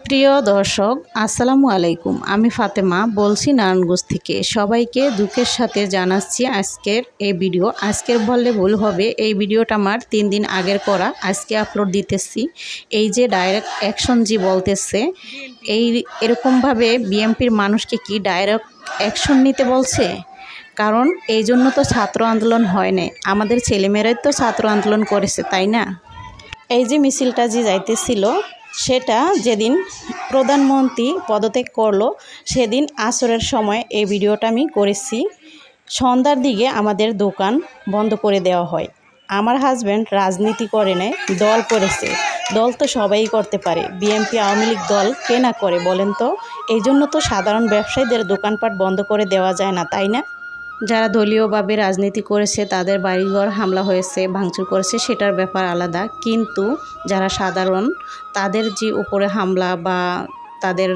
প্রিয় দর্শক, আসসালামু আলাইকুম। আমি ফাতেমা বলছি নারায়ণগঞ্জ থেকে। সবাইকে দুঃখের সাথে জানাচ্ছি আজকের এই ভিডিও। আজকের বললে ভুল হবে, এই ভিডিওটা আমার 3 দিন আগের করা, আজকে আপলোড দিতেছি। এই যে ডাইরেক্ট অ্যাকশন জি বলতেছে, এরকমভাবে বিএনপির মানুষকে কি ডাইরেক্ট অ্যাকশন নিতে বলছে? কারণ এই জন্য তো ছাত্র আন্দোলন হয় না, আমাদের ছেলেমেয়েরাই তো ছাত্র আন্দোলন করেছে, তাই না? এই যে মিছিলটা যে যাইতেছিল, সেটা যেদিন প্রধানমন্ত্রী পদত্যাগ করলো সেদিন আসরের সময় এই ভিডিওটা আমি করেছি। সন্ধ্যার দিকে আমাদের দোকান বন্ধ করে দেওয়া হয়। আমার হাজব্যান্ড রাজনীতি করে নেয়, দল করেছে। দল তো সবাই করতে পারে, বিএনপি আওয়ামী লীগ দল কে না করে বলেন তো? এই জন্য তো সাধারণ ব্যবসায়ীদের দোকানপাট বন্ধ করে দেওয়া যায় না, তাই না? যারা দলীয়ভাবে রাজনীতি করেছে তাদের বাড়িঘর হামলা হয়েছে, ভাঙচুর করেছে, সেটার ব্যাপার আলাদা। কিন্তু যারা সাধারণ, তাদের যে উপরে হামলা বা তাদের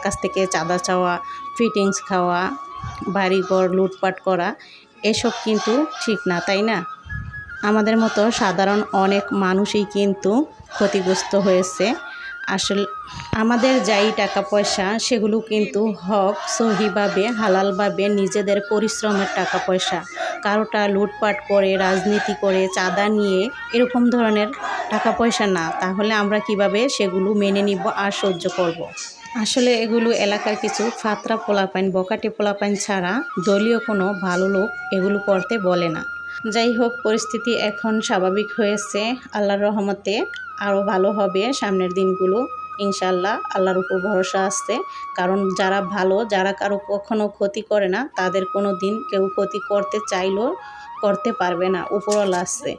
কাছ থেকে চাঁদা চাওয়া, ফিটিংস খাওয়া, বাড়িঘর লুটপাট করা, এসব কিন্তু ঠিক না, তাই না? আমাদের মতো সাধারণ অনেক মানুষই কিন্তু ক্ষতিগ্রস্ত হয়েছে। আসলে আমাদের যাই টাকা পয়সা, সেগুলো কিন্তু হক সহিভাবে হালালভাবে নিজেদের পরিশ্রমের টাকা পয়সা। কারোটা লুটপাট করে, রাজনীতি করে, চাঁদা নিয়ে এরকম ধরনের টাকা পয়সা না। তাহলে আমরা কিভাবে সেগুলো মেনে নিব আর সহ্য করব? আসলে এগুলো এলাকার কিছু ফাতরা পোলাপাইন, বকাটে পোলাপাইন ছাড়া দলীয় কোনো ভালো লোক এগুলো করতে বলে না। যাই হোক, পরিস্থিতি এখন স্বাভাবিক হয়েছে, আল্লাহর রহমতে আরও ভালো হবে সামনের দিনগুলো ইনশাল্লাহ। আল্লাহর উপর ভরসা আছে, কারণ যারা ভালো, যারা কারো কখনো ক্ষতি করে না, তাদের কোনো দিন কেউ ক্ষতি করতে চাইলেও করতে পারবে না, উপরওয়ালা আছে।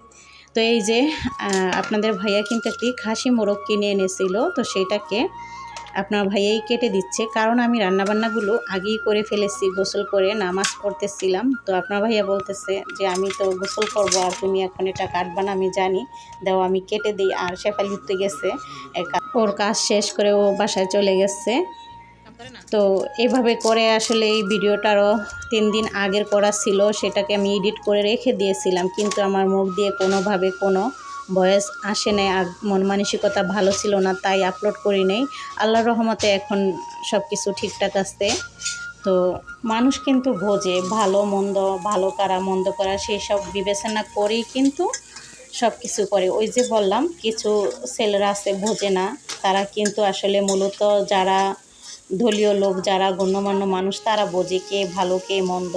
তো এই যে আপনাদের ভাইয়া কিন্তু একটি খাসি মোরগ কিনে এনেছিল, তো সেইটাকে আপনার ভাইয়াই কেটে দিচ্ছে। কারণ আমি রান্নাবান্নাগুলো আগেই করে ফেলেছি, গোসল করে নামাজ পড়তেছিলাম। তো আপনার ভাইয়া বলতেছে যে আমি তো গোসল করবো আর তুমি এখন এটা কাটবা না, আমি জানি, দাও আমি কেটে দিই। আর শেফালি উঠতে গেছে, ওর কাজ শেষ করে ও বাসায় চলে গেছে। তো এভাবে করে আসলে এই ভিডিওটারও 3 দিন আগের করা ছিল, সেটাকে আমি এডিট করে রেখে দিয়েছিলাম, কিন্তু আমার মুখ দিয়ে কোনোভাবে কোনো ভয়েস আসে নাই আর মন মানসিকতা ভালো ছিল না, তাই আপলোড করি নাই। আল্লাহর রহমতে এখন সব কিছু ঠিকঠাক আছে। তো মানুষ কিন্তু বোঝে ভালো মন্দ, ভালো কারা মন্দ করা, সেই সব বিবেচনা করেই কিন্তু সব কিছু করে। ওই যে বললাম, কিছু ছেলেরা আছে বোঝে না, তারা কিন্তু আসলে মূলত যারা দলীয় লোক, যারা গণ্যমান্য মানুষ, তারা বোঝে কে ভালো কে মন্দ।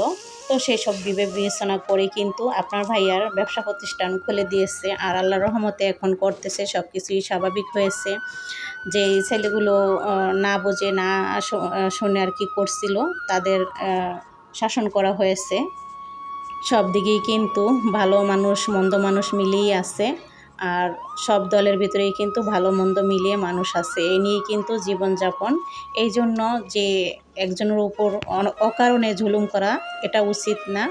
তো সেই সব বিবেচনা করে কিন্তু আপনার ভাইয়ার ব্যবসা প্রতিষ্ঠান খুলে দিয়েছে, আর আল্লাহর রহমতে এখন করতেছে, সব কিছুই স্বাভাবিক হয়েছে। যে ছেলেগুলো না বোঝে, না শুনে আর কি করছিল, তাদের শাসন করা হয়েছে। সব দিকেই কিন্তু ভালো মানুষ মন্দ মানুষ মিলিয়েই আছে, আর সব দলের ভিতরেই কিন্তু ভালো মন্দ মিলিয়ে মানুষ আছে, এই নিয়েই কিন্তু জীবনযাপন। এই জন্য যে একজনের উপর অকারণে জুলুম করা, এটা উচিত না।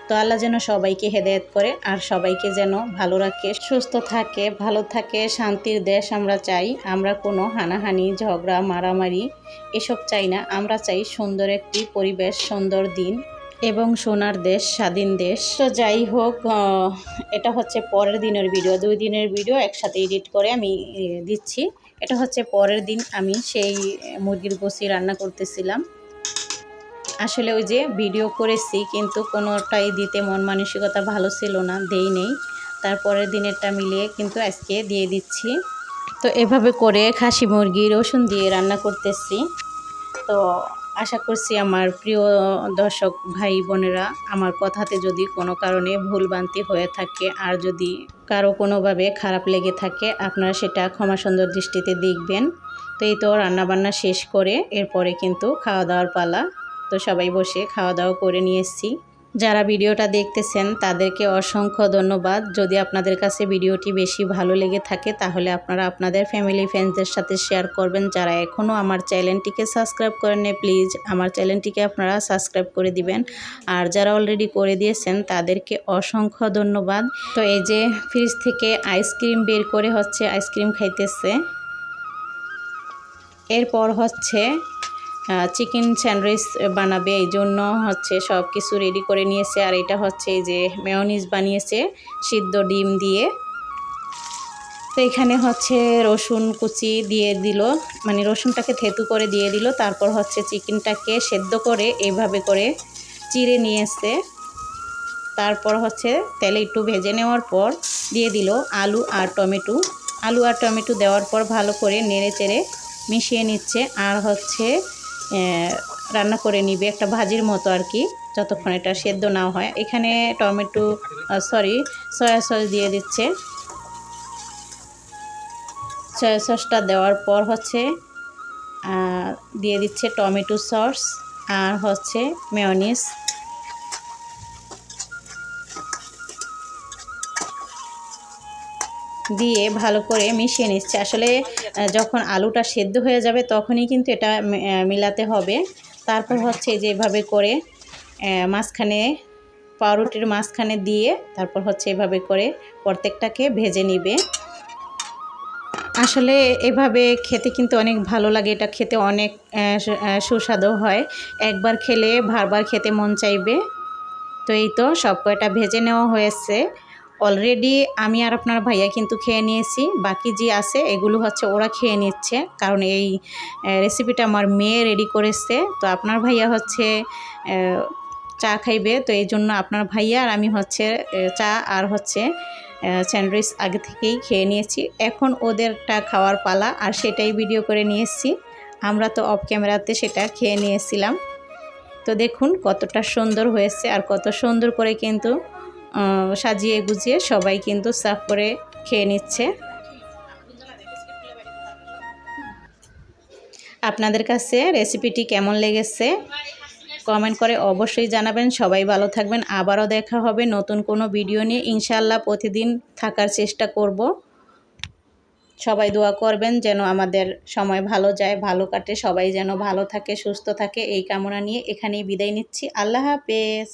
তো আল্লাহ যেন সবাইকে হেদায়েত করে আর সবাইকে যেন ভালো রাখে, সুস্থ থাকে, ভালো থাকে, শান্তির দেশ আমরা চাই। আমরা কোনো হানাহানি, ঝগড়া, মারামারি এসব চাই না। আমরা চাই সুন্দর একটি পরিবেশ, সুন্দর দিন এবং সোনার দেশ, স্বাধীন দেশ। তো যাই হোক, এটা হচ্ছে পরের দিনের ভিডিও, 2 দিনের ভিডিও একসাথে এডিট করে আমি দিচ্ছি। এটা হচ্ছে পরের দিন, আমি সেই মুরগির গোশি রান্না করতেছিলাম। আসলে ওই যে ভিডিও করেছি, কিন্তু কোনোটাই দিতে মন মানসিকতা ভালো ছিল না, দেই নেই। তারপরের দিনেরটা মিলিয়ে কিন্তু আজকে দিয়ে দিচ্ছি। তো এভাবে করে খাসি মুরগি রসুন দিয়ে রান্না করতেছি। তো আশা করছি আমার প্রিয় দর্শক ভাই বোনেরা, আমার কথাতে যদি কোনো কারণে ভুলভ্রান্তি হয়ে থাকে, আর যদি কারো কোনোভাবে খারাপ লেগে থাকে, আপনারা সেটা ক্ষমা সুন্দর দৃষ্টিতে দেখবেন। তো এই তো রান্নাবান্না শেষ করে এরপরে কিন্তু খাওয়া দাওয়ার পালা। তো সবাই বসে খাওয়া দাওয়া করে নিয়েছি। যারা ভিডিওটা দেখতেছেন তাদেরকে অসংখ্য ধন্যবাদ। যদি আপনাদের কাছে ভিডিওটি বেশি ভালো লেগে থাকে, তাহলে আপনারা আপনাদের ফ্যামিলি ফ্রেন্ডসদের সাথে শেয়ার করবেন। যারা এখনও আমার চ্যানেলটিকে সাবস্ক্রাইব করেন নাই, প্লিজ আমার চ্যানেলটিকে আপনারা সাবস্ক্রাইব করে দিবেন। আর যারা অলরেডি করে দিয়েছেন তাদেরকে অসংখ্য ধন্যবাদ। তো এই যে ফ্রিজ থেকে আইসক্রিম বের করে হচ্ছে আইসক্রিম খাইতেছে। এরপর হচ্ছে চিকেন স্যান্ডউইচ বানাবে, এই জন্য হচ্ছে সব কিছু রেডি করে নিয়েছে। আর এটা হচ্ছে এই যে মেয়োনিজ বানিয়েছে সিদ্ধ ডিম দিয়ে। তো এখানে হচ্ছে রসুন কুচি দিয়ে দিল, মানে রসুনটাকে থেতু করে দিয়ে দিল। তারপর হচ্ছে চিকেনটাকে সেদ্ধ করে এইভাবে করে চিড়ে নিয়ে এসে তারপর হচ্ছে তেলে একটু ভেজে নেওয়ার পর দিয়ে দিল আলু আর টমেটো। আলু আর টমেটো দেওয়ার পর ভালো করে নেড়ে চেড়ে মিশিয়ে নিচ্ছে আর হচ্ছে রান্না করে নিবে একটা ভাজির মতো আর কি, যতক্ষণ এটা সেদ্ধ না হয়। এখানে সয়া সস দিয়ে দিচ্ছে। সয়া সসটা দেওয়ার পর হচ্ছে দিয়ে দিচ্ছে টমেটো সস আর হচ্ছে মেয়োনিজ। দিয়ে ভালো করে মিশিয়ে নিচ্ছে। আসলে যখন আলুটা সেদ্ধ হয়ে যাবে তখনই কিন্তু এটা মিলাতে হবে। তারপর হচ্ছে যেভাবে করে মাঝখানে পাউরুটির মাঝখানে দিয়ে তারপর হচ্ছে এভাবে করে প্রত্যেকটাকে ভেজে নিবে। আসলে এভাবে খেতে কিন্তু অনেক ভালো লাগে, এটা খেতে অনেক সুস্বাদু হয়। একবার খেলে বারবার খেতে মন চাইবে। তো এই তো সব কয়টা ভেজে নেওয়া হয়েছে অলরেডি। আমি আর আপনার ভাইয়া কিন্তু খেয়ে নিয়েছি, বাকি যে আছে এগুলো হচ্ছে ওরা খেয়ে নিচ্ছে, কারণ এই রেসিপিটা আমার মেয়ে রেডি করেছে। তো আপনার ভাইয়া হচ্ছে চা খাইবে, তো এই জন্য আপনার ভাইয়া আর আমি হচ্ছে চা আর হচ্ছে স্যান্ডউইচ আগে থেকেই খেয়ে নিয়েছি। এখন ওদেরটা খাওয়ার পালা, আর সেটাই ভিডিও করে নিয়েছি। আমরা তো অফ ক্যামেরাতে সেটা খেয়ে নিয়েছিলাম। তো দেখুন কতটা সুন্দর হয়েছে আর কত সুন্দর করে কিন্তু সাজিয়ে গুজিয়ে সবাই কিন্তু সার্ভ করে খেয়ে নিচ্ছে। আপনাদের কাছে রেসিপিটি কেমন লেগেছে কমেন্ট করে অবশ্যই জানাবেন। সবাই ভালো থাকবেন, আবারও দেখা হবে নতুন কোনো ভিডিও নিয়ে ইনশাআল্লাহ। প্রতিদিন থাকার চেষ্টা করব। সবাই দোয়া করবেন যেন আমাদের সময় ভালো যায়, ভালো কাটে, সবাই যেন ভালো থাকে, সুস্থ থাকে, এই কামনা নিয়ে এখানেই বিদায় নিচ্ছি। আল্লাহ হাফেজ।